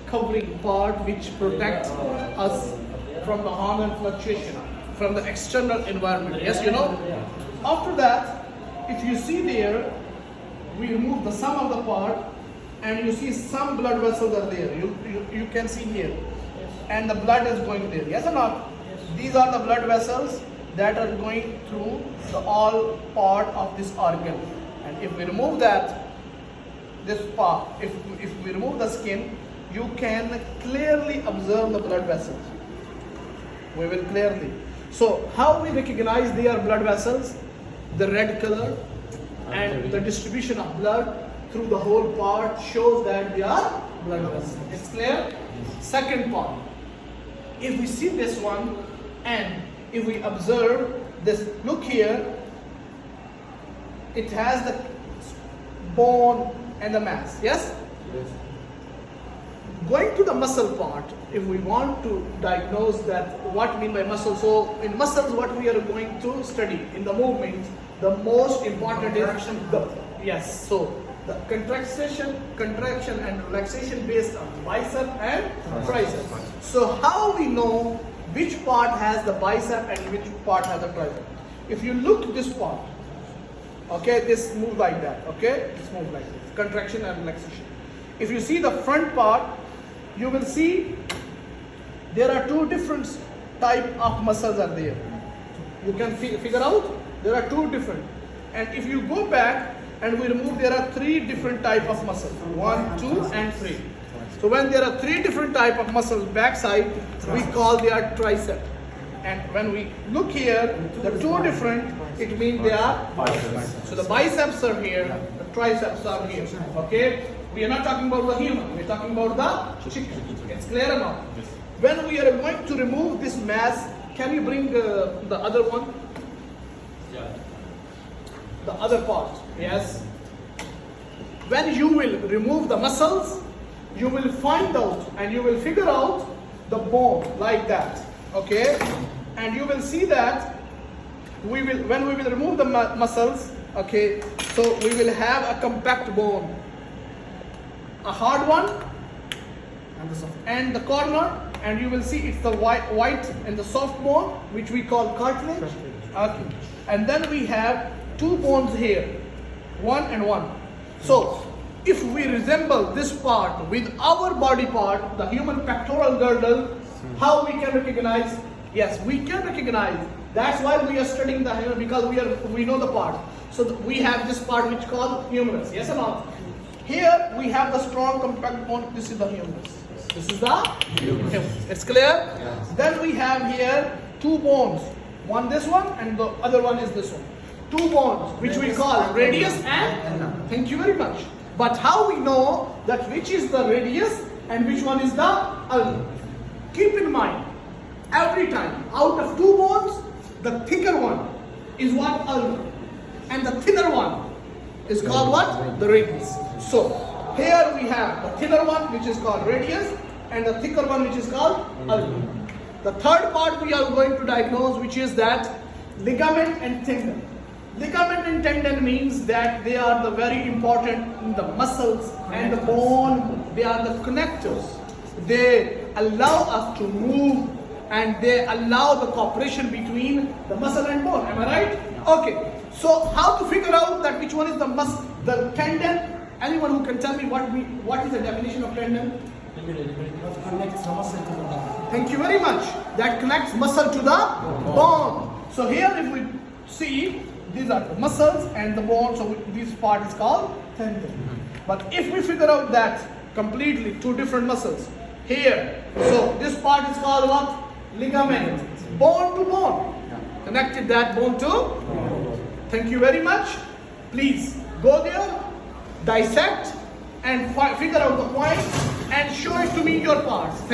covering part which protects us from the harm and fluctuation from the external environment. Yes, you know. After that, if you see there, we remove the sum of the part, and you see some blood vessels are there. You can see here, and the blood is going there. Yes or not? These are the blood vessels that are going through the all part of this organ. And if we remove that, this part, if we remove the skin, you can clearly observe the blood vessels. We will clearly. So how we recognize they are blood vessels? The red color and the distribution of blood through the whole part shows that they are blood vessels. It's clear? Second part. If we see this one and if we observe this, look here, it has the bone and the mass. Yes? Yes. Going to the muscle part, if we want to diagnose that, what mean by muscle? So in muscles, what we are going to study in the movement, the most important is the, yes. So the contraction and relaxation based on bicep and tricep. So how we know which part has the bicep and which part has the tricep? If you look this part, okay, this move like that, okay, this move like this, contraction and relaxation. If you see the front part, you will see there are two different type of muscles are there. You can figure out there are two different. And if you go back and we remove, there are three different type of muscles. 1, 2, and 3. So when there are three different type of muscles backside, we call they are tricep. And when we look here, the two different, it means they are biceps. So the biceps are here, the triceps are here. Okay? We are not talking about the human, we are talking about the chicken. It's clear or not? When we are going to remove this mass, can you bring the other one? Yeah. The other part. Yes. When you will remove the muscles, you will find out and you will figure out the bone like that. Okay? And you will see that when we will remove the muscles, okay, so we will have a compact bone, a hard one, and the corner, and you will see it's the white and the soft bone, which we call cartilage. Okay. And then we have two bones here, one and one. So if we resemble this part with our body part, the human pectoral girdle, how we can recognize? Yes, we can recognize. That's why we are studying the human, because we know the part. So we have this part which called humerus. Yes or not? Here we have the strong compact bone. This is the humerus. This is the humerus. It's clear? Yes. Then we have here two bones. One this one and the other one is this one. Two bones which we call radius and thank you very much. But how we know that which is the radius and which one is the ulna? Keep in mind, every time out of two bones, the thicker one is what? Ulna. And the thinner one is called what? The radius. So here we have the thinner one which is called radius and the thicker one which is called ulna. The third part we are going to diagnose, which is that ligament and tendon. Ligament and tendon means that they are the very important in the muscles and the bone. They are the connectors. They allow us to move and they allow the cooperation between the muscle and bone. Am I right? Okay. So how to figure out that which one is the tendon? Anyone who can tell me what is the definition of tendon? Connects the muscle to the bone. Thank you very much. That connects muscle to the bone. So here if we see, these are the muscles and the bone, so this part is called tendon. But if we figure out that completely two different muscles, here, so this part is called what? Ligament. Bone to bone. Connected that bone to? Thank you very much. Please go there, dissect and figure out the point and show it to me your parts.